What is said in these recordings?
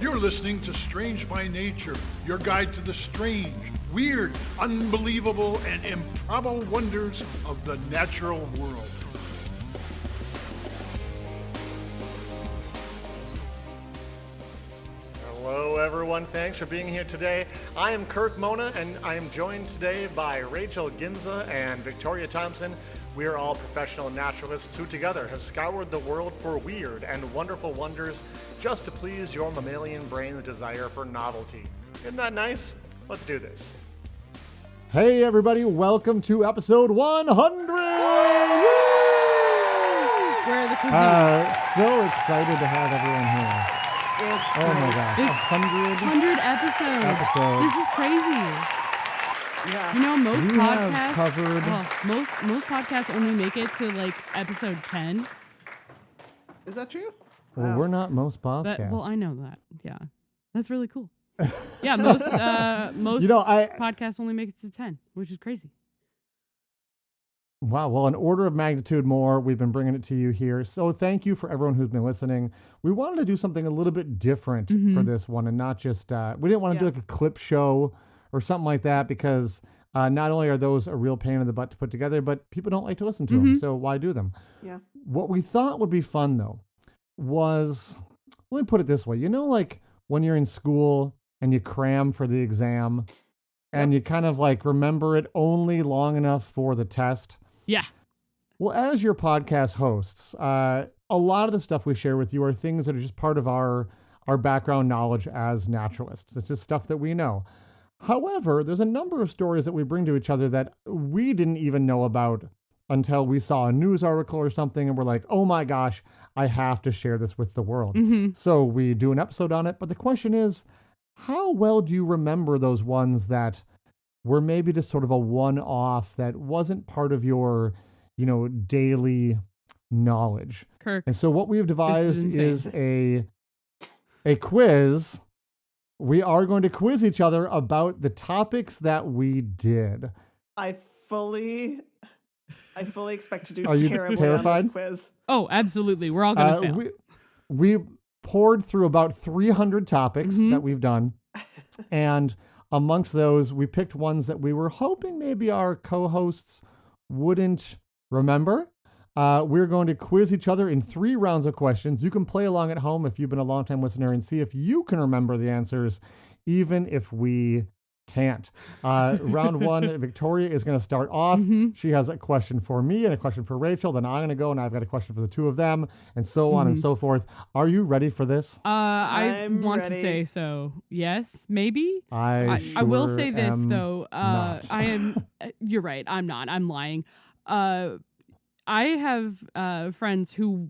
You're listening to Strange by Nature, your guide to the strange, weird, unbelievable, and improbable wonders of the natural world. Hello, everyone. Thanks for being here today. I am Kirk Mona, and I am joined today by Rachel Ginza and Victoria Thompson. We are all professional naturalists who together have scoured the world for weird and wonderful wonders just to please your mammalian brain's desire for novelty. Isn't that nice? Let's do this. Hey everybody, welcome to episode 100! Where are the kazoo? So excited to have everyone here. Oh my gosh, 100 episodes. This is crazy. Yeah. You know, most We have podcasts covered- most podcasts only make it to like episode 10. Is that true? Well, Wow. we're not most podcasts. Well, I know that. Yeah. That's really cool. Yeah, most podcasts only make it to 10, which is crazy. Wow, well, an order of magnitude more, we've been bringing it to you here. So thank you for everyone who's been listening. We wanted to do something a little bit different for this one and not just, we didn't want to do like a clip show or something like that because not only are those a real pain in the butt to put together, but people don't like to listen to them. So why do them? Yeah. What we thought would be fun though was, let me put it this way. You know, like when you're in school and you cram for the exam and you kind of like remember it only long enough for the test. Yeah. Well, as your podcast hosts, a lot of the stuff we share with you are things that are just part of our background knowledge as naturalists. It's just stuff that we know. However, there's a number of stories that we bring to each other that we didn't even know about until we saw a news article or something and we're like, oh my gosh, I have to share this with the world. So we do an episode on it. But the question is, how well do you remember those ones that were maybe just sort of a one-off that wasn't part of your, daily knowledge? Kirk. And so what we've devised is a quiz. We are going to quiz each other about the topics that we did. I fully expect to do Are you terribly terrified? on this quiz. Oh, absolutely. We're all going to fail. We poured through about 300 topics that we've done. And amongst those, we picked ones that we were hoping maybe our co-hosts wouldn't remember. We're going to quiz each other in 3 rounds of questions. You can play along at home if you've been a long-time listener and see if you can remember the answers, even if we can't. Round 1, Victoria is going to start off. She has a question for me and a question for Rachel. Then I'm going to go and I've got a question for the two of them and so on and so forth. Are you ready for this? I want ready. to say so. Yes, maybe. I will say this am though. not. I am. You're right. I'm not. I'm lying. I have friends who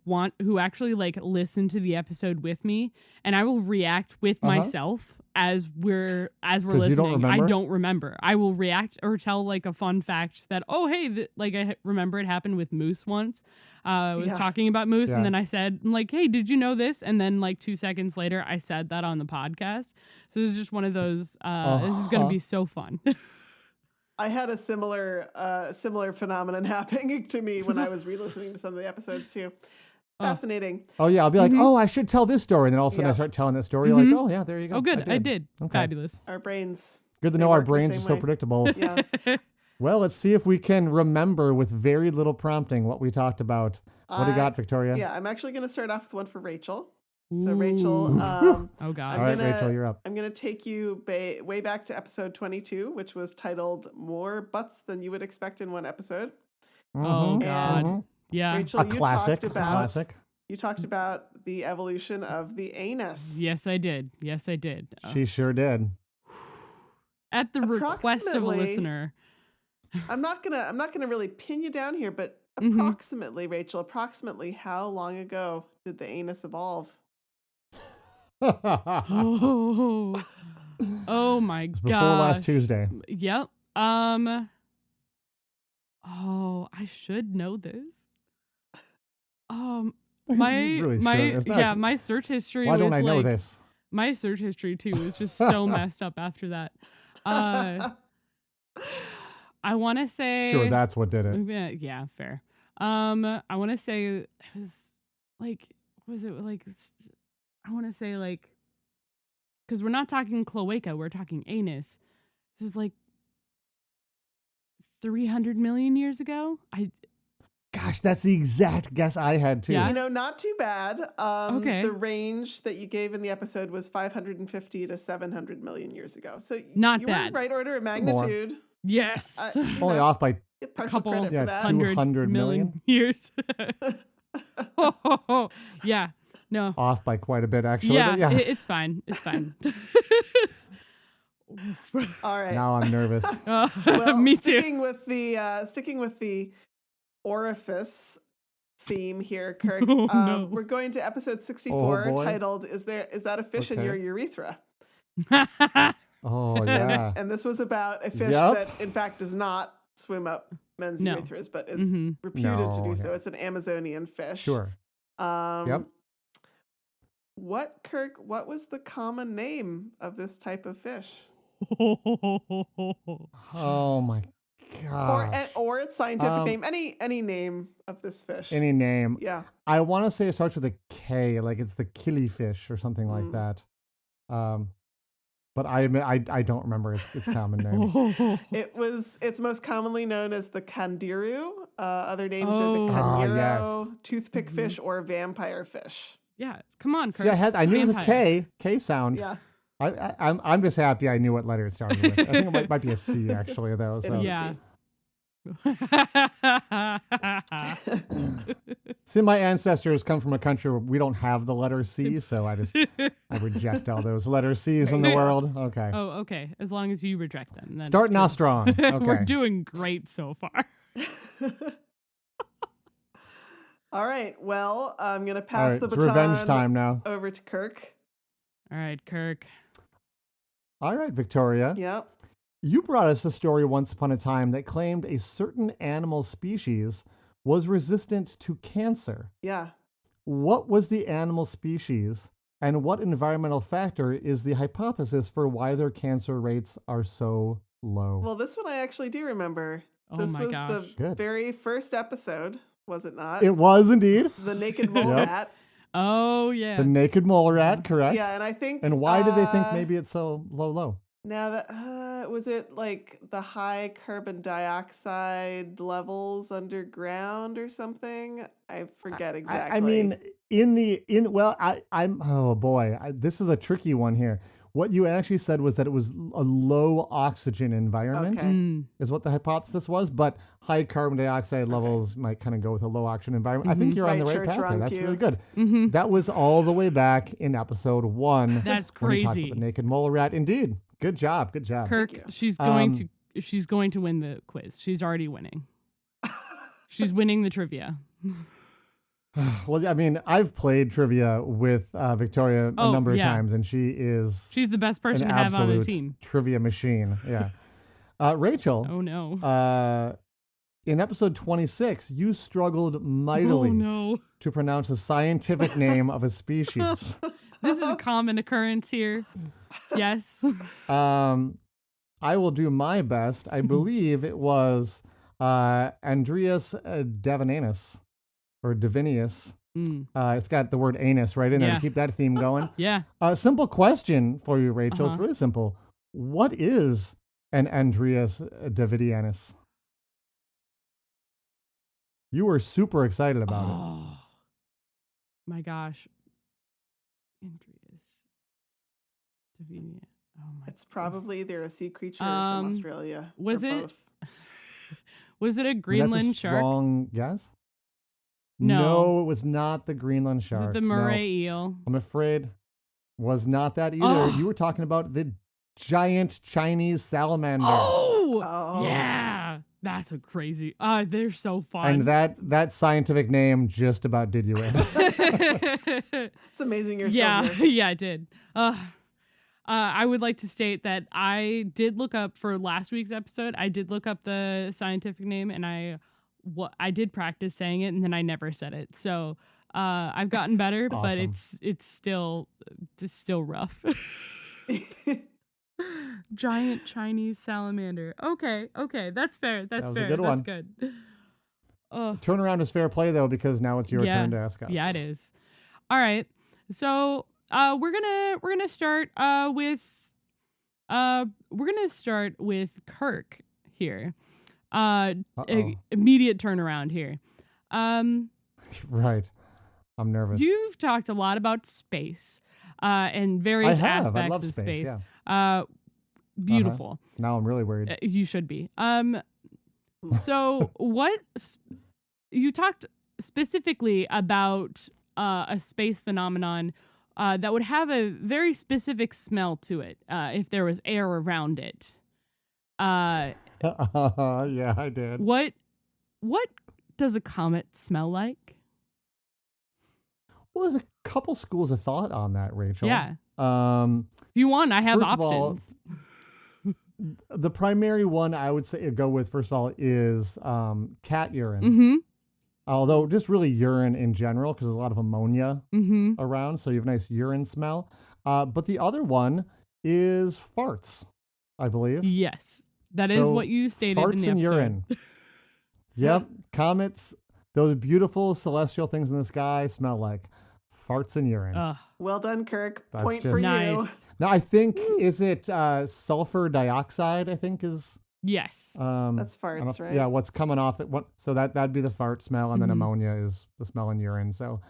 actually like listen to the episode with me, and I will react with myself as we're listening. You don't remember? I don't remember. I will react or tell like a fun fact that I remember it happened with moose once. I was talking about moose, and then I said like, "Hey, did you know this?" And then like 2 seconds later, I said that on the podcast. So it was just one of those. This is gonna be so fun. I had a similar phenomenon happening to me when I was re-listening to some of the episodes too. Fascinating. Oh yeah, I'll be like, oh, I should tell this story, and then all of a sudden I start telling that story. You're like, oh yeah, there you go. Oh, good. I did. Okay. Fabulous. Our brains. Good to they know our work the brains same are so way. predictable. Yeah. Well, let's see if we can remember with very little prompting what we talked about. What do you got, Victoria? Yeah, I'm actually going to start off with one for Rachel. So Ooh. Rachel, Oh God. All right, Rachel, you're up. I'm going to take you way back to episode 22, which was titled "More Butts Than You Would Expect in One Episode." Oh God. Yeah. Rachel, A classic. You talked about the evolution of the anus. Yes, I did. She sure did. At the request of a Approximately- listener. I'm not gonna really pin you down here, but Mhm. approximately, Rachel, how long ago did the anus evolve? Oh. Oh my God. Before last Tuesday. Yep. Oh, I should know this. My You really should. It's not- my search history. Why was don't I know like- this? My search history too was just so messed up after that. I want to say. Sure, that's what did it. Yeah, fair. I want to say it was like, I want to say like because we're not talking cloaca, we're talking anus. This is like 300 million years ago. Gosh, that's the exact guess I had too. Yeah. Not too bad. Okay. The range that you gave in the episode was 550 to 700 million years ago. So Not you bad. were in right order of magnitude. Yes. Only off by Get partial couple- credit for that. 200 million. years. Yeah. No. Off by quite a bit, actually. Yeah, but yeah. it's fine. It's fine. All right. Now I'm nervous. Well, me too. sticking with the orifice theme here, Kirk. Oh, no. We're going to episode 64, boy. titled "Is that a fish in Okay. your urethra?" Oh, yeah. And this was about a fish Yep. that, in fact, does not swim up men's No. urethras, but is Mhm. reputed to No, do so. yeah. It's an Amazonian fish. Sure. Yep. What was the common name of this type of fish? Oh, my gosh. Or its scientific Um, name? Any name of this fish? Any name. Yeah. I want to say it starts with a K, like it's the killifish or something like that. But I admit I don't remember its common name. It's most commonly known as the candiru. Other names are the Oh. caniro, yes. toothpick Mhm. fish, or vampire fish. Yeah, come on, Kurt. See, I knew it was a Vampire. K sound. Yeah. I'm just happy I knew what letter it started with. I think it might be a C actually though. So. Yeah. See, my ancestors come from a country where we don't have the letter C, so I reject all those letter C's in the world. Okay. Oh, okay. As long as you reject them. Then Starting off strong. Okay. We're doing great so far. All right. Well, I'm going to All pass right, the it's baton revenge time now. over to Kirk. All right, Kirk. All right, Victoria. Yep. You brought us a story once upon a time that claimed a certain animal species was resistant to cancer. Yeah. What was the animal species, and what environmental factor is the hypothesis for why their cancer rates are so low? Well, this one I actually do remember. Oh This my was gosh. the Good. very first episode, was it not? It was indeed The naked mole Yep. rat. Oh, yeah. the naked mole rat, correct? Yeah, and I think. And why did they think maybe it's so low? Now that was it like the high carbon dioxide levels underground or something? I forget exactly. I mean, I'm oh boy, this is a tricky one here. What you actually said was that it was a low oxygen environment, Okay. is what the hypothesis was, but high carbon dioxide levels might kind of go with a low oxygen environment. I think you're on the Right right church, path there. wrong That's cue. really good. Mhm. That was all the way back in episode 1. That's when we talked crazy. about the naked mole rat. Indeed. Good job. Good job. Kirk, you. she's Um, going to win the quiz. She's already winning. She's winning the trivia. Well, I mean, I've played trivia with Victoria a Oh, number of yeah. times, and she is She's the best an person to have on the absolute team. trivia machine. Yeah. Rachel, Oh no. in episode 26, you struggled mightily Oh no. to pronounce the scientific name of a species. This is a common occurrence here. Yes. I will do my best. I believe it was Andreas Davinianus or Divinius. Mm. It's got the word anus right in there Yeah. to keep that theme going. Yeah. A simple question for you, Rachel. It's Uh-huh. really simple. What is an Andreas Davidianus? You were super excited about it. Oh my gosh. Andreas. Davinia. Oh my. It's probably either a sea creature Um, from Australia. was or it- both. Was it a I mean, Greenland that's a shark? strong guess. No. it was not the Greenland Was shark. it the No. Murray eel? I'm afraid was not that either. Oh. You were talking about the giant Chinese salamander. Oh, Oh. yeah. That's a crazy. They're so fun. And that scientific name just about did you in. It's amazing you're yeah, still here. yeah, I did. I would like to state that I did look up for last week's episode. I did look up the scientific name, and I did practice saying it, and then I never said it. So I've gotten better, but Awesome. it's still rough. Giant Chinese salamander. Okay, that's fair. That's That was a fair. good That's one. good. Oh. Turnaround is fair play though, because now it's your Yeah. turn to ask us. Yeah, it is. All right. So we're gonna start with Kirk here. Immediate turnaround here. Right. I'm nervous. You've talked a lot about space and various aspects I love of space. space. Yeah. Beautiful. Now I'm really worried. You should be. So you talked specifically about a space phenomenon that would have a very specific smell to it if there was air around it. Yeah, I did. What does a comet smell like? Well, there's a couple schools of thought on that, Rachel. Yeah. If you want, I have options. Of all, the primary one I would say go with, first of all, is cat urine. Mm-hmm. Although just really urine in general, because there's a lot of ammonia Mm-hmm. around, so you have a nice urine smell. But the other one is farts, I believe. Yes. That is what you stated in farts the and episode. urine. Yep. Comets, those beautiful celestial things in the sky smell like farts and urine. Well done, Kirk. That's Point for just- you. Nice. Now, I think, is it sulfur dioxide, I think is... Yes. That's I don't farts, know- right? Yeah, what's coming off it. So that'd be the fart smell, and then Mhm. ammonia is the smell in urine. So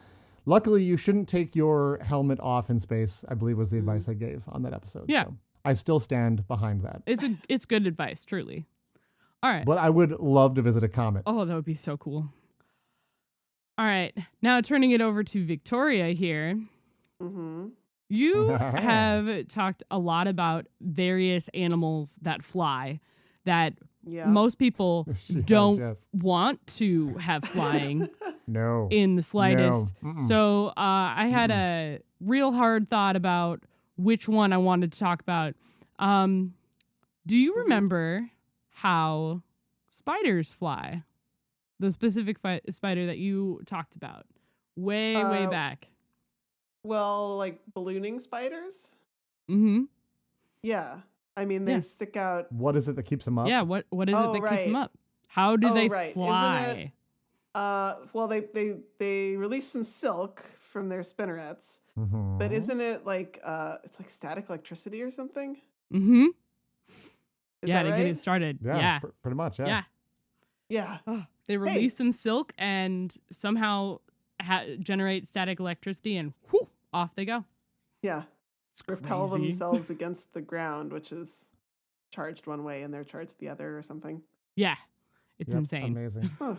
luckily, you shouldn't take your helmet off in space, I believe was the advice I gave on that episode. Yeah. So I still stand behind that. It's good advice, truly. All right. But I would love to visit a comet. Oh, that would be so cool. All right. Now turning it over to Victoria here. Mm-hmm. You have talked a lot about various animals that fly that Yeah. most people She has, don't yes. want to have flying No. in the slightest. No. Mm-mm. So I had a real hard thought about which one I wanted to talk about. Do you remember how spiders fly? The specific spider that you talked about way back. Well, like ballooning spiders? Mm-hmm. Yeah. I mean, they Yeah. stick out. What is it that keeps them up? Yeah. What is Oh, it that keeps them right. up? How do they right. fly? Well, they release some silk from their spinnerets, Mhm. but isn't it like it's like static electricity or something? Mm-hmm. Is Yeah, that to get it right? started. Yeah, Yeah. pretty much. Yeah. Yeah. Yeah. Oh, they release some silk and somehow generate static electricity, and whoo, off they go. Yeah. It's Repel crazy. themselves against the ground, which is charged one way and they're charged the other or something. Yeah, it's Yep, insane. Amazing. Huh.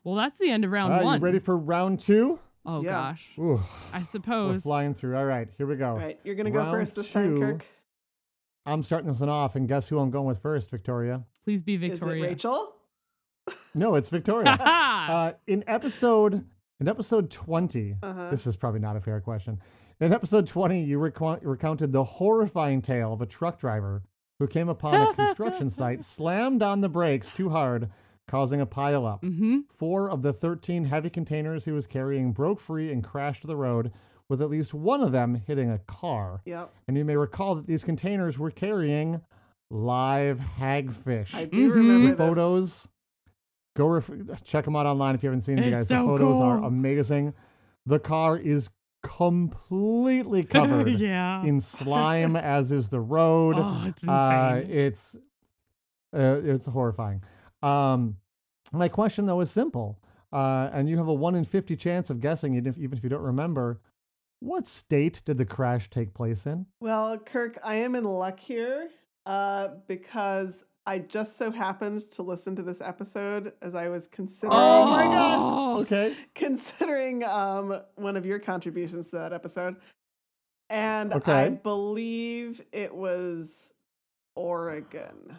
Well, that's the end of round All right, one. you ready for round two? Oh Yeah. gosh, Ooh, I we're suppose. flying through. All right, here we go. All right. You're going to go Round first this time, two. Kirk. I'm starting this one off, and guess who I'm going with first, Victoria? Please be Is it Victoria. Rachel? No, it's Victoria. Ha In episode 20, Uh-huh. this is probably not a fair question. In episode 20, you recounted the horrifying tale of a truck driver who came upon a construction site, slammed on the brakes too hard, causing a pileup. Mm-hmm. 4 of the 13 heavy containers he was carrying broke free and crashed to the road, with at least one of them hitting a car. Yep. And you may recall that these containers were carrying live hagfish. I do Mhm. remember The this. photos, check them out online if you haven't seen them, you It's guys. so The photos are cool. amazing. The car is completely covered Yeah. in slime, as is the road. Oh, it's insane. It's horrifying. My question though is simple, and you have a 1 in 50 chance of guessing it, even if you don't remember. What state did the crash take place in? Well, Kirk, I am in luck here because I just so happened to listen to this episode as I was considering. Oh my Oh. gosh! Okay. Considering one of your contributions to that episode, and I Okay. believe it was Oregon.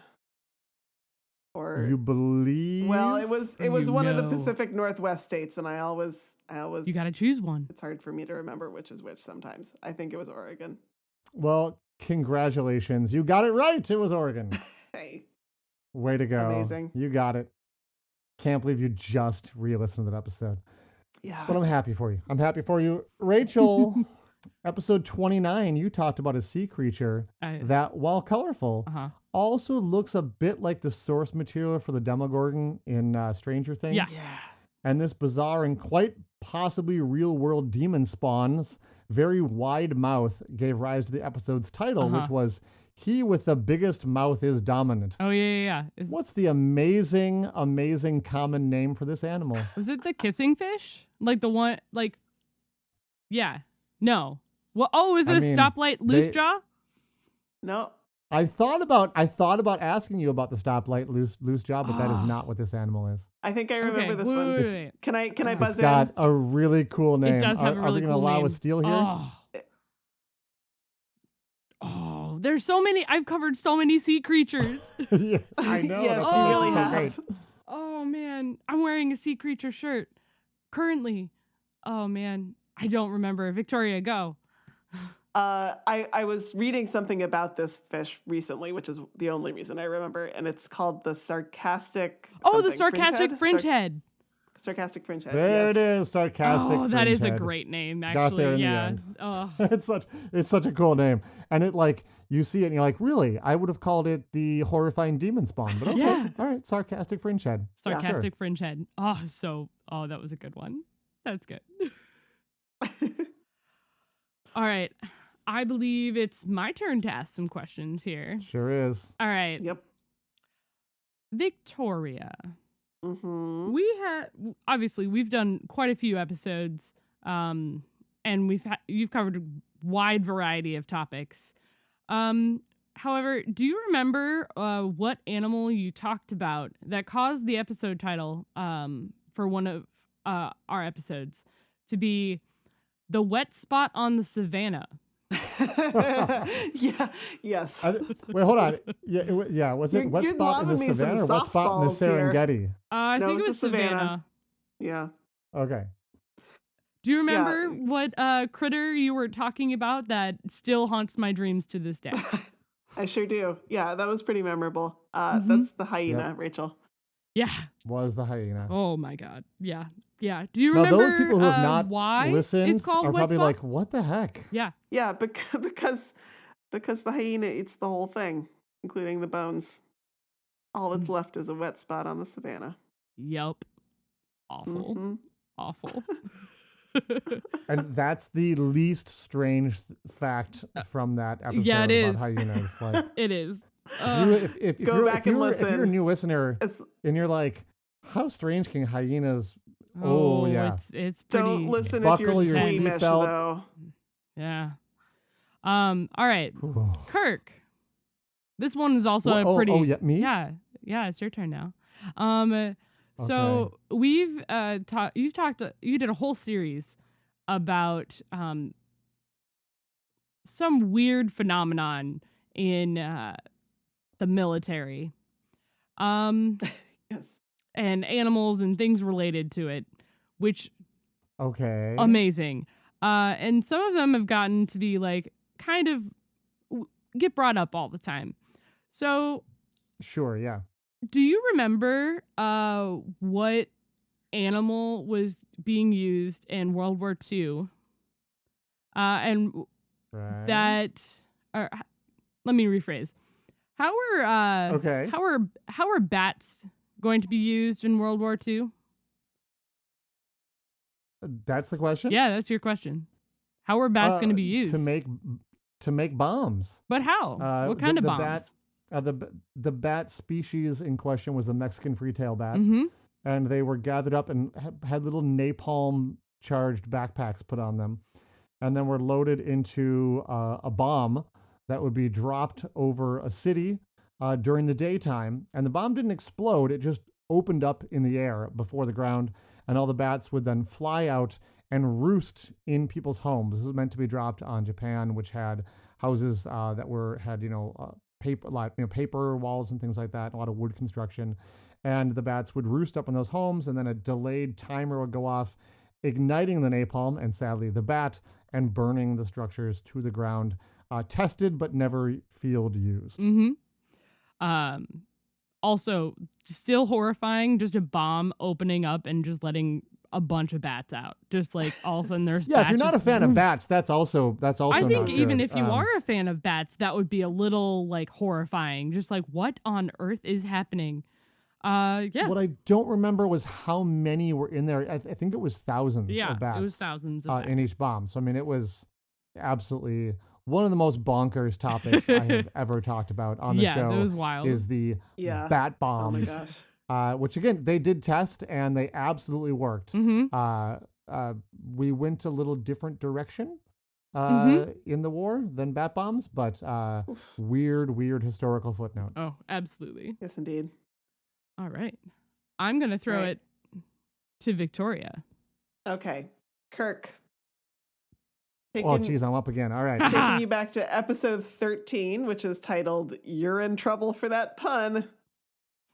Or You believe? well, it was You one of the know. Pacific Northwest states, and I always You got to choose one. it's hard for me to remember which is which sometimes. I think it was Oregon. Well, congratulations. You got it right. It was Oregon. Hey, Way to go. Amazing. You got it. Can't believe you just re-listened to that episode. yeah. But I'm happy for you. I'm happy for you. Rachel, episode 29, you talked about a sea creature that, while colorful, Uh-huh. also looks a bit like the source material for the Demogorgon in Stranger Things. Yeah. Yeah. And this bizarre and quite possibly real-world demon spawn's very wide mouth gave rise to the episode's title, which was He with the Biggest Mouth is Dominant. Oh, yeah. What's the amazing, amazing common name for this animal? Was it the kissing fish? Like the one, like, yeah. No. Well, oh, is it a stoplight loose jaw? No. I thought about asking you about the stoplight loose jaw, but that is not what this animal is. I think I remember this one. Wait. Can I buzz It's in? got a really cool name. It does have a really Are we going to cool allow name. a steal here? Oh, there's so many. I've covered so many sea creatures. Yeah, I know. Yes, that's you what's really so have. great. Oh man, I'm wearing a sea creature shirt currently. Oh man, I don't remember. Victoria, go. I was reading something about this fish recently, which is the only reason I remember, and it's called the sarcastic. Oh, the sarcastic fringe head. Sarcastic fringe head. There yes. it is, sarcastic. Oh, that is a fringehead. great name. Actually, Got there in the yeah. end. Oh. It's such a cool name, and it like you see it and you're like, really? I would have called it the horrifying demon spawn, but okay, Yeah. all right, sarcastic fringe head. Sarcastic fringe head. Oh, that was a good one. That's good. All right. I believe it's my turn to ask some questions here. Sure is. All right. Yep. Victoria. Mm-hmm. We've done quite a few episodes, and you've covered a wide variety of topics. However, do you remember what animal you talked about that caused the episode title for one of our episodes to be The Wet Spot on the Savannah? Yeah. Yes. Wait, hold on. Yeah. Was it wet You're spot in the lobbing me some Savannah or wet spot in the softballs here. Serengeti? I No, think it it was was the Savannah. Savannah. Yeah. Okay. Do you remember what critter you were talking about that still haunts my dreams to this day? I sure do. Yeah, that was pretty memorable. That's the hyena, Yep. Rachel. Yeah. Was the hyena? Oh my God. Yeah. Yeah. Do you Now, remember those people who have not why listened it's called are Wet probably Spot? like, "What the heck?" Yeah. Yeah, because the hyena eats the whole thing, including the bones. All that's left is a wet spot on the savannah. Yup. Awful. Mhm. Awful. And that's the least strange fact from that episode yeah, it about is. hyenas. Like, It is. if Go you're, back and if you're a listen. new listener It's, and you're like, "How strange can hyenas?" Oh, yeah. It's pretty. don't listen Buckle if you're your squeamish, seatbelt. though. Yeah. All right. Ooh. Kirk. This one is also What? a pretty. Oh, yeah, me? Yeah. Yeah, it's your turn now. So we've you did a whole series about some weird phenomenon in the military. Yes. And animals and things related to it, which Okay. amazing. And some of them have gotten to be like kind of get brought up all the time. So Sure. Yeah. do you remember what animal was being used in World War II? And Right. that, or let me rephrase. How were Okay. how were bats going to be used in World War II? That's the question. Yeah, that's your question. How were bats going to be used? to make bombs. But how? What kind of bombs? The bat species in question was the Mexican free-tailed bat, Mm-hmm. and they were gathered up and had little napalm charged backpacks put on them, and then were loaded into a bomb that would be dropped over a city during the daytime. And the bomb didn't explode; it just opened up in the air before the ground, and all the bats would then fly out and roost in people's homes. This was meant to be dropped on Japan, which had houses that had paper walls and things like that, a lot of wood construction, and the bats would roost up in those homes, and then a delayed timer would go off, igniting the napalm and sadly the bat, and burning the structures to the ground. Tested but never field used. Mm-hmm. Also, still horrifying, just a bomb opening up and just letting a bunch of bats out. Just like all of a sudden there's Yeah, if bats you're not a just- fan of bats, that's also I think not even good. if you are a fan of bats, that would be a little like horrifying. Just like what on earth is happening? Yeah. What I don't remember was how many were in there. I think it was thousands Yeah, of bats. it was thousands of in each bomb. So I mean, it was absolutely one of the most bonkers topics I have ever talked about on the show. Yeah, that was wild. Is the bat bombs. Oh my gosh. Which again, they did test and they absolutely worked. We went a little different direction in the war than bat bombs, but weird historical footnote. Oh, absolutely. Yes, indeed. All right. I'm going to throw Right. it to Victoria. Okay. Kirk. Oh, geez, I'm up again. All right. Taking you back to episode 13, which is titled You're in Trouble for That Pun.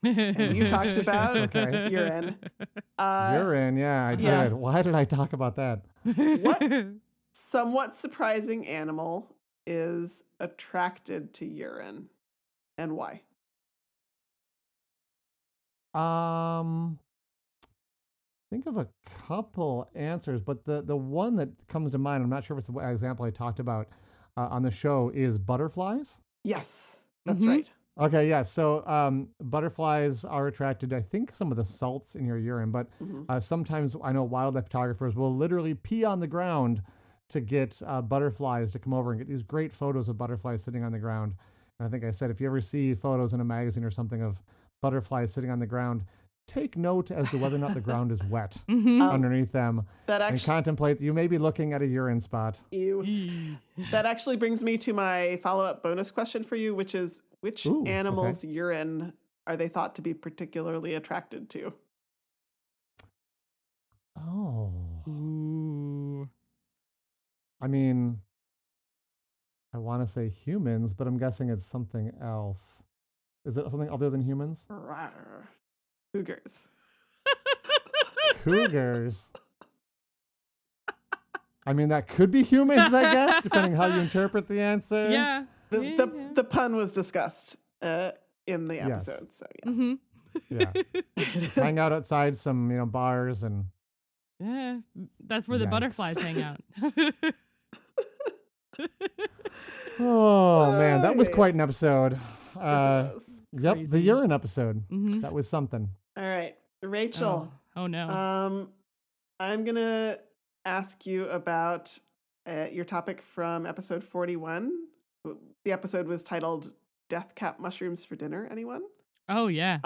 And you talked about Okay. urine. Urine, yeah, I did. yeah. Why did I talk about that? What somewhat surprising animal is attracted to urine, and why? Think of a couple answers, but the one that comes to mind, I'm not sure if it's the example I talked about on the show, is butterflies. Yes, that's right. Okay, yeah. So butterflies are attracted to, I think, some of the salts in your urine, but sometimes I know wildlife photographers will literally pee on the ground to get butterflies to come over and get these great photos of butterflies sitting on the ground. And I think I said, if you ever see photos in a magazine or something of butterflies sitting on the ground, take note as to whether or not the ground is wet underneath them, and contemplate that you may be looking at a urine spot. Ew. That actually brings me to my follow-up bonus question for you, which is, which animal's urine are they thought to be particularly attracted to? Oh. Ooh. I mean, I want to say humans, but I'm guessing it's something else. Is it something other than humans? Rawr. Cougars. Cougars. I mean, that could be humans, I guess, depending how you interpret the answer. Yeah. The pun was discussed in the episode, so yes. Yeah. Just hang out outside some, bars and. Yeah, that's where the butterflies hang out. Oh man, that was quite an episode. Yep, Crazy. the urine episode. That was something. All right, Rachel. Oh no. I'm gonna ask you about your topic from episode 41. The episode was titled "Death Cap Mushrooms for Dinner." Anyone? Oh yeah.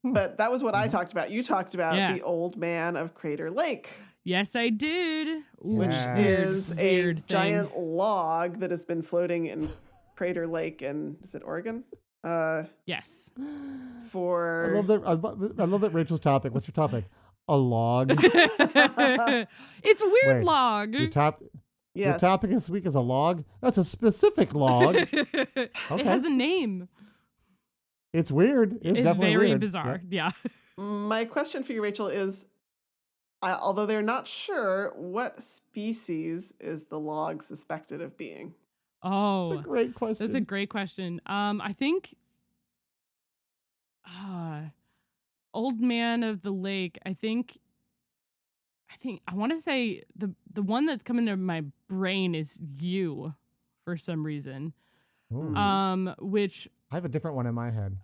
But that was what I talked about. You talked about the old man of Crater Lake. Yes, I did. Which is a giant log that has been floating in Crater Lake in, is it Oregon? Yes. For I love that Rachel's topic. What's your topic? A log. It's a weird log. Your topic this week is a log? That's a specific log. It has a name. It's weird. It's definitely very weird. bizarre. Yeah. My question for you, Rachel, is although they're not sure, what species is the log suspected of being? Oh, that's a great question. That's a great question. I think Old Man of the Lake. I want to say the one that's coming to my brain is you for some reason. Ooh. Which I have a different one in my head.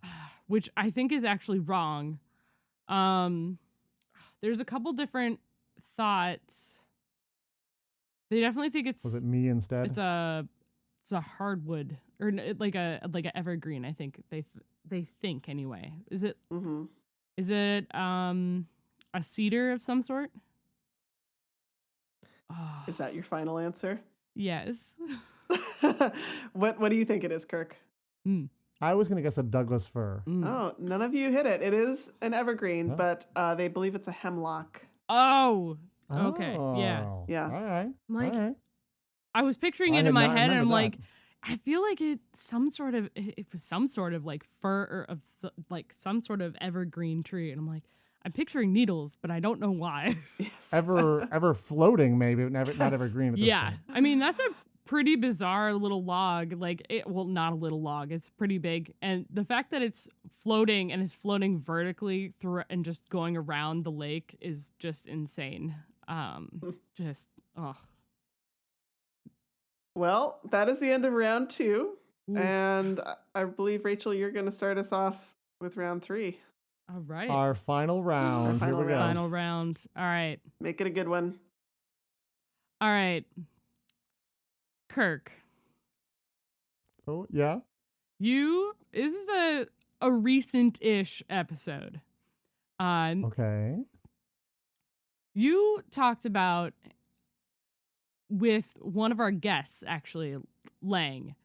Which I think is actually wrong. There's a couple different thoughts. They definitely think it's. Was it me instead? It's a hardwood or like a evergreen. I think they think anyway. Is it? Mm-hmm. Is it a cedar of some sort? Oh. Is that your final answer? Yes. What do you think it is, Kirk? I was going to guess a Douglas fir. Oh, none of you hit it. It is an evergreen, but they believe it's a hemlock. Oh. Okay. Yeah. Yeah. All right. Like, all right. I was picturing it in my head, and I'm like, I feel like it was some sort of like fir or of like some sort of evergreen tree, and I'm like, I'm picturing needles, but I don't know why. Yes. Ever floating, maybe, but not evergreen. At this point. I mean, that's a pretty bizarre little log. Like, not a little log. It's pretty big, and the fact that it's floating and is floating vertically through and just going around the lake is just insane. Well, that is the end of round 2. Ooh. And I believe, Rachel, you're going to start us off with round 3. All right. Our final round. final Here we go. round. Final round. All right. Make it a good one. All right. Kirk, Oh, yeah. this is a recent-ish episode. Okay. You talked about with one of our guests, actually, Lang.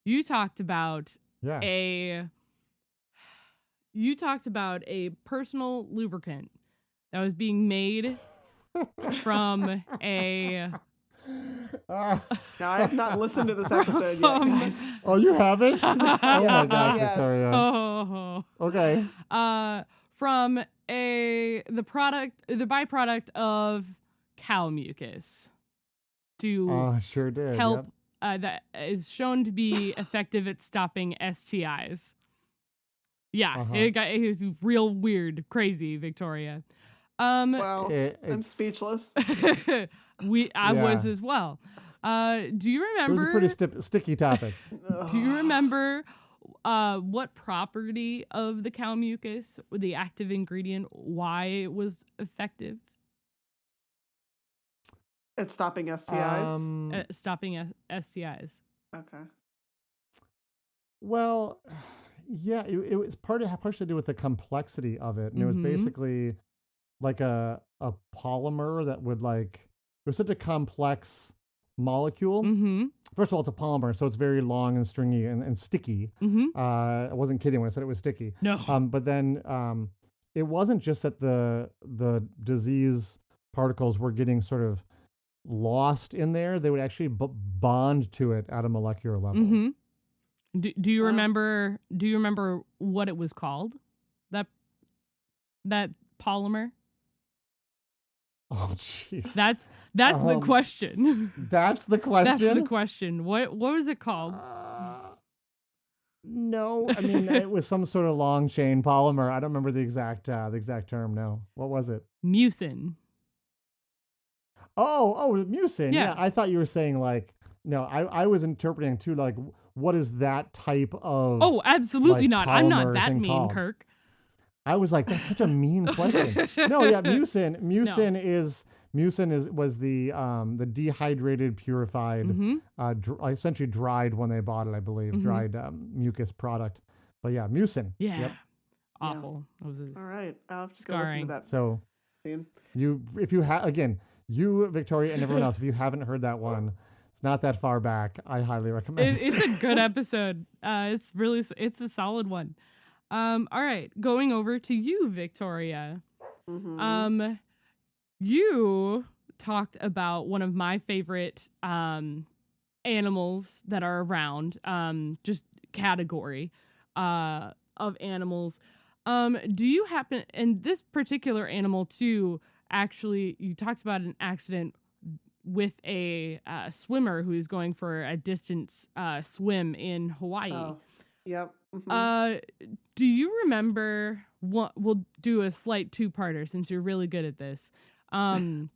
You talked about Yeah. a personal lubricant that was being made from a Now, I have not listened to this episode yet, guys. Oh, you haven't? Oh my gosh, Yeah. Victoria. oh Okay. from the byproduct of cow mucus to Sure did. help Yep. that is shown to be effective at stopping STIs. Yeah, Uh-huh. it was real weird, crazy, Victoria. Wow, I'm It's- speechless. I Yeah. was as well. Do you It remember? was a pretty sticky topic. Do you remember what property of the cow mucus, the active ingredient, why it was effective It's stopping STIs. at stopping STIs? Okay. Well, yeah, it was partially to do with the complexity of it, and it was Mhm. basically like a polymer that would it was such a complex molecule. Mm-hmm. First of all, it's a polymer, so it's very long and stringy and sticky. Mm-hmm. I wasn't kidding when I said it was sticky. No. But then it wasn't just that the disease particles were getting sort of lost in there; they would actually bond to it at a molecular level. Mm-hmm. Do you Wow. remember? Do you remember what it was called? That polymer. Oh, jeez. That's the question. That's the question. That's the question. What was it called? No, I mean it was some sort of long chain polymer. I don't remember the exact term. No, what was it? Mucin. Oh, mucin. Yeah. Yeah, I thought you were saying no. I was interpreting too what is that type of? Oh, absolutely like, not. I'm not polymer that thing mean, called? Kirk. I was like, that's such a mean question. No, yeah, mucin. Mucin was the dehydrated, purified, Mm-hmm. essentially dried when they bought it, I believe, Mhm. dried mucus product. But yeah, mucin. Yeah. Yep. Awful. That was All right. I'll have to go listen Scarring. to that So soon. if you you, Victoria, and everyone else, if you haven't heard that one, it's not that far back. I highly recommend it. It's a good episode. It's a solid one. All right, going over to you, Victoria. Mm-hmm. You talked about one of my favorite animals that are around, just category of animals. Do you happen, and this particular animal too, actually, you talked about an accident with a swimmer who is going for a distance swim in Hawaii. Oh, yep. Mm-hmm. Do you remember what? We'll do a slight two-parter since you're really good at this. Do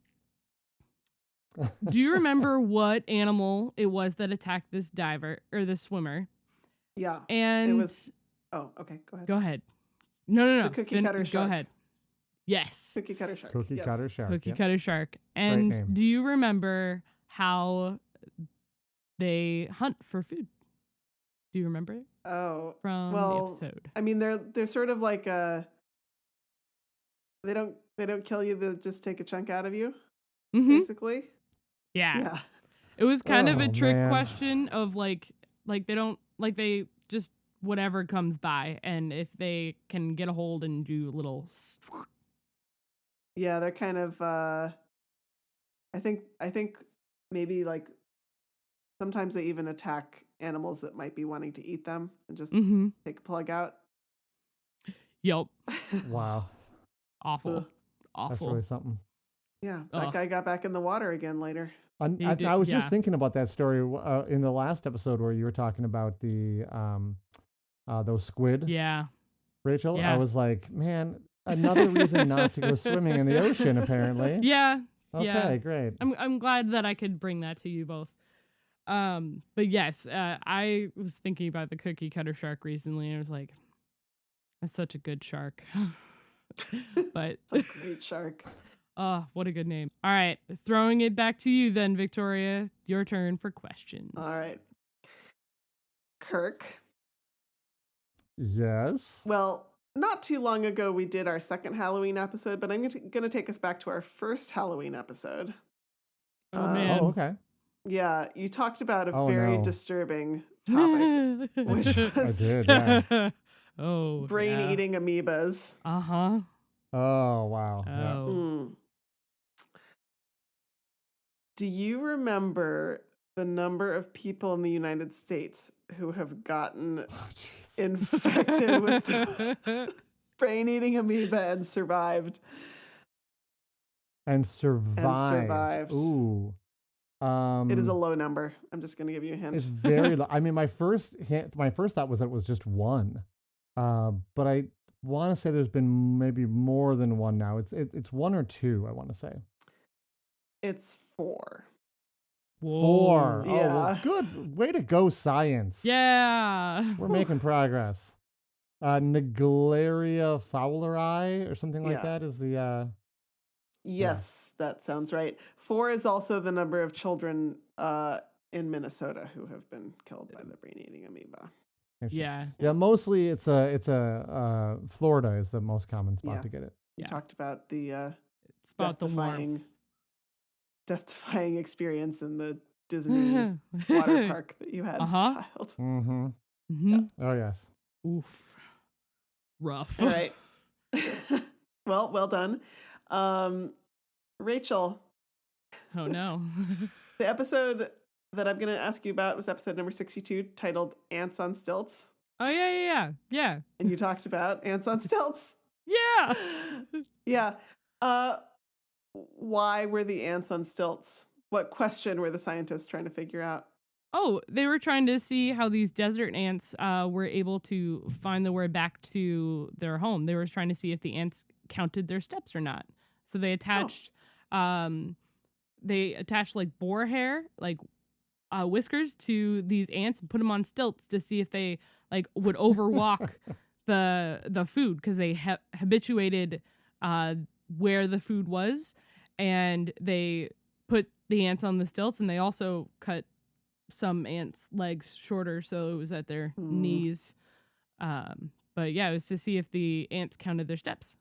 you remember what animal it was that attacked this diver or this swimmer? Yeah. And It was. Oh, okay. Go ahead. go ahead. No. The cookie cutter Go shark. ahead. Yes. Cookie cutter shark. Cookie yes. cutter shark. Cookie yep. cutter shark. And name. do you remember how they hunt for food? Do you remember Oh, from well, the episode? I mean, they're sort of like they don't kill you. They just take a chunk out of you, Mm-hmm. basically. Yeah. Yeah. It was kind of a Oh, trick man. question of like they just whatever comes by, and if they can get a hold and do a little Yeah, they're kind of. I think maybe like sometimes they even attack animals that might be wanting to eat them and just mm-hmm. take a plug out. Yup. Wow, Awful. Ugh. Awful. that's really something. Yeah, that Ugh. guy got back in the water again later. He I did- was yeah. just thinking about that story in the last episode where you were talking about the those squid, Yeah. Rachel. Yeah. I was like, man, another reason not to go swimming in the ocean. Apparently. Yeah. Okay, Yeah. great. I'm glad that I could bring that to you both. But yes, I was thinking about the cookie cutter shark recently, and I was like, that's such a good shark. But It's a great shark. oh, what a good name. All right, throwing it back to you then, Victoria. Your turn for questions. All right. Kirk. Yes. Well, not too long ago, we did our second Halloween episode, but I'm going to take us back to our first Halloween episode. Oh, man. Oh, okay. Yeah, you talked about a Oh, very no. disturbing topic, which I was did, yeah. Oh, brain-eating amoebas. Uh-huh. Oh, wow. Yeah. Oh. Mm. Do you remember the number of people in the United States who have gotten Oh, jeez. infected with brain-eating amoeba and survived? And survived. survived. Ooh. It is a low number. I'm just going to give you a hint. It's very low. I mean, my first thought was that it was just one. But I want to say there's been maybe more than one now. It's one or two, I want to say. It's 4. Whoa. 4. Yeah. Oh, well, good. Way to go, science. Yeah. We're making progress. Naegleria fowleri or something like Yeah. that is the Yes, that sounds right. 4 is also the number of children in Minnesota who have been killed by the brain-eating amoeba. Yeah. Yeah, mostly it's Florida is the most common spot Yeah. to get it. We Yeah. talked about the It's about the warmth. death-defying experience in the Disney water park that you had as a child. Mm-hmm. Mm-hmm. Oh yes. Oof. Rough. All right. Well done. Rachel, Oh no. the episode that I'm going to ask you about was episode number 62, titled Ants on Stilts. Oh yeah. And you talked about ants on stilts. Yeah. Yeah. Why were the ants on stilts? What question were the scientists trying to figure out? Oh, they were trying to see how these desert ants were able to find their way back to their home. They were trying to see if the ants counted their steps or not. So they attached like boar hair, like whiskers to these ants and put them on stilts to see if they like would overwalk the food, because they habituated where the food was, and they put the ants on the stilts, and they also cut some ants' legs shorter so it was at their knees. But yeah, it was to see if the ants counted their steps.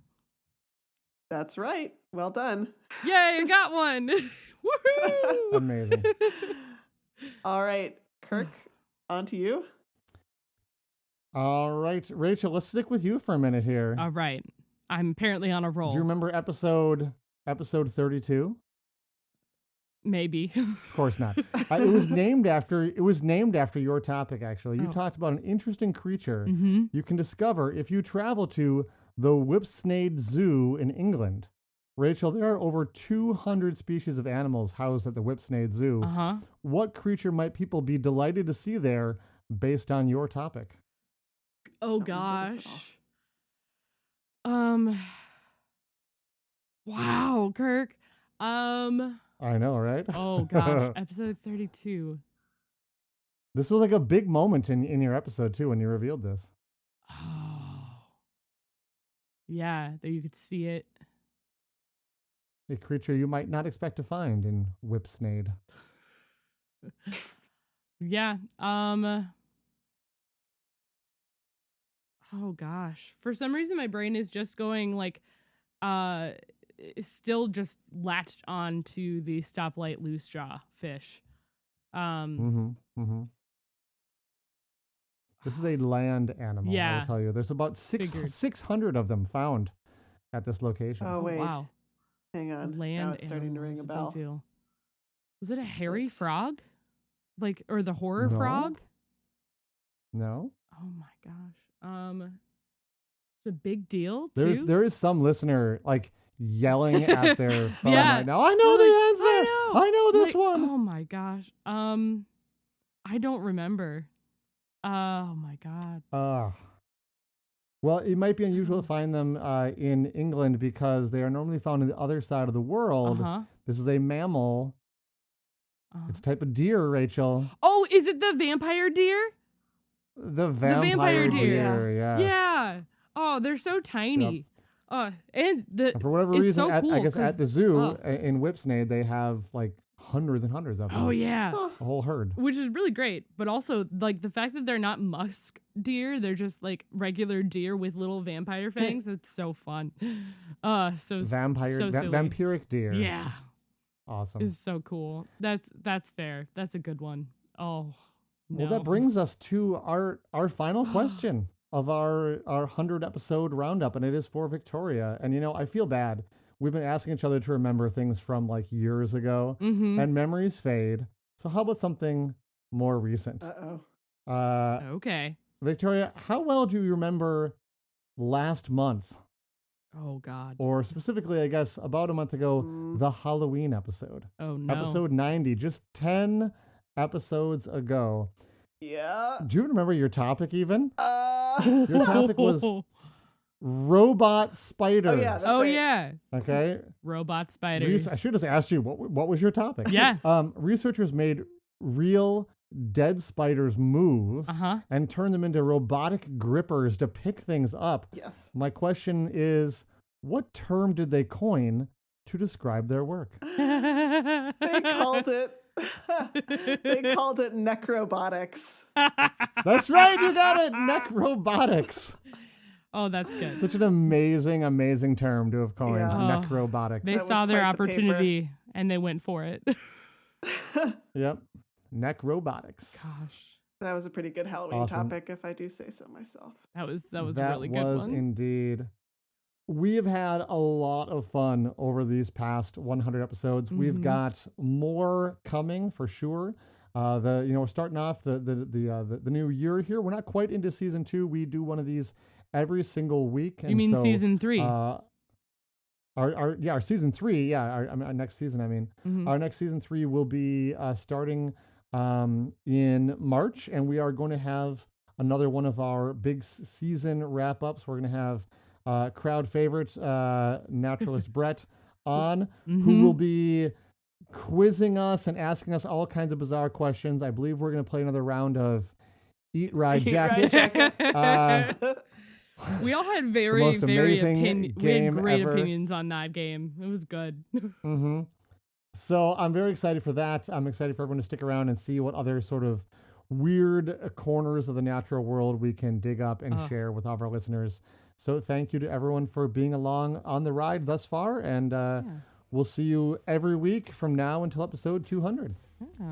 That's right. Well done. Yay, I got one. Woohoo! Amazing. All right, Kirk, on to you. All right, Rachel, let's stick with you for a minute here. All right. I'm apparently on a roll. Do you remember episode 32? Maybe. Of course not. It was named after your topic, actually. You talked about an interesting creature you can discover if you travel to the Whipsnade Zoo in England. Rachel, there are over 200 species of animals housed at the Whipsnade Zoo. Uh-huh. What creature might people be delighted to see there based on your topic? Oh Don't remember this gosh. at all. Wow, Kirk. I know, right? Oh gosh, episode 32. This was like a big moment in your episode too when you revealed this. Oh. Yeah, that you could see it. A creature you might not expect to find in Whipsnade. Yeah. Oh gosh. For some reason my brain is just going like is still just latched on to the stoplight loose jaw fish. This is a land animal, I Yeah. will tell you. There's about Figured. 600 of them found at this location. Oh, wait. Wow. Hang on. Land Now it's starting to ring a animals, big bell. deal. Was it a hairy Let's- frog? Like, or the horror No. frog? No? Oh my gosh. It's a big deal too. There is some listener like yelling at their phone Yeah. right now. I know the answer. I know this Like, one. Oh my gosh. I don't remember. Oh my god. Well, it might be unusual to find them in England because they are normally found on the other side of the world. This is a mammal. It's a type of deer, Rachel. Oh, is it the vampire deer? The vampire vampire deer. deer, yes. Yeah. Oh, they're so tiny. And for whatever it's reason, so cool I guess at the zoo oh. in Whipsnade, they have like hundreds and hundreds of them. Oh yeah, a whole herd. which is really great. But also like the fact that they're not musk deer, they're just like regular deer with little vampire fangs. That's so fun. So Vampiric deer. Yeah, Awesome. it's so cool. That's fair. That's a good one. Oh. Well, No. that brings us to our final question of our 100 episode roundup, and it is for Victoria. And I feel bad. We've been asking each other to remember things from like years ago, and memories fade. So how about something more recent? Okay. Victoria, how well do you remember last month? Oh God. Or specifically, I guess, about a month ago, the Halloween episode. Oh no. Episode 90, just 10 episodes ago. Yeah. Do you remember your topic even? Your topic was robot spiders. Oh, yeah. That's Oh right. yeah. Okay. Robot spiders. I should have asked you, what was your topic? Yeah. Researchers made real dead spiders move Uh-huh. and turned them into robotic grippers to pick things up. Yes. My question is, what term did they coin to describe their work? They called it. They called it necrobotics. That's right, you got it. Necrobotics. Oh, that's good. Such an amazing, amazing term to have coined. Yeah. Necrobotics. They That was saw their quite the paper. opportunity and they went for it. Yep. Necrobotics. Gosh. That was a pretty good Halloween Awesome. topic, if I do say so myself. That was a really good was one. indeed. We have had a lot of fun over these past 100 episodes. We've got more coming for sure. We're starting off the new year here. We're not quite into season 2. We do one of these every single week. You mean season 3? Our season 3. Yeah, our next season. I mean, our next season 3 will be starting in March, and we are going to have another one of our big season wrap ups. We're going to have crowd favorite naturalist Brett on, who will be quizzing us and asking us all kinds of bizarre questions. I believe we're going to play another round of Eat, Ride, Jacket. We all had very, most very amazing we had game great ever. opinions on that game. It was good. So I'm very excited for that. I'm excited for everyone to stick around and see what other sort of weird corners of the natural world we can dig up and share with all of our listeners. So thank you to everyone for being along on the ride thus far. And we'll see you every week from now until episode 200.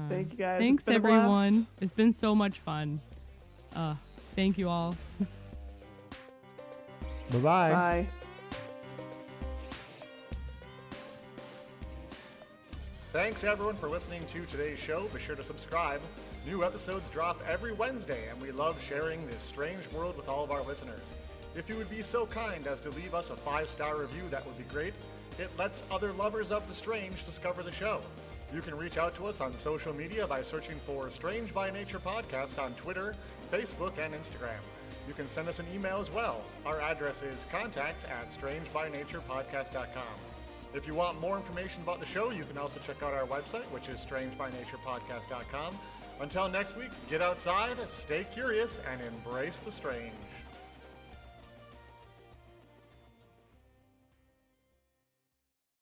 Thank you, guys. Thanks, It's been a blast. everyone. It's been so much fun. Thank you all. Bye-bye. Bye. Thanks everyone for listening to today's show. Be sure to subscribe. New episodes drop every Wednesday, and we love sharing this strange world with all of our listeners. If you would be so kind as to leave us a 5-star review, that would be great. It lets other lovers of the strange discover the show. You can reach out to us on social media by searching for Strange by Nature Podcast on Twitter, Facebook, and Instagram. You can send us an email as well. Our address is contact@strangebynaturepodcast.com. If you want more information about the show, you can also check out our website, which is strangebynaturepodcast.com. Until next week, get outside, stay curious, and embrace the strange.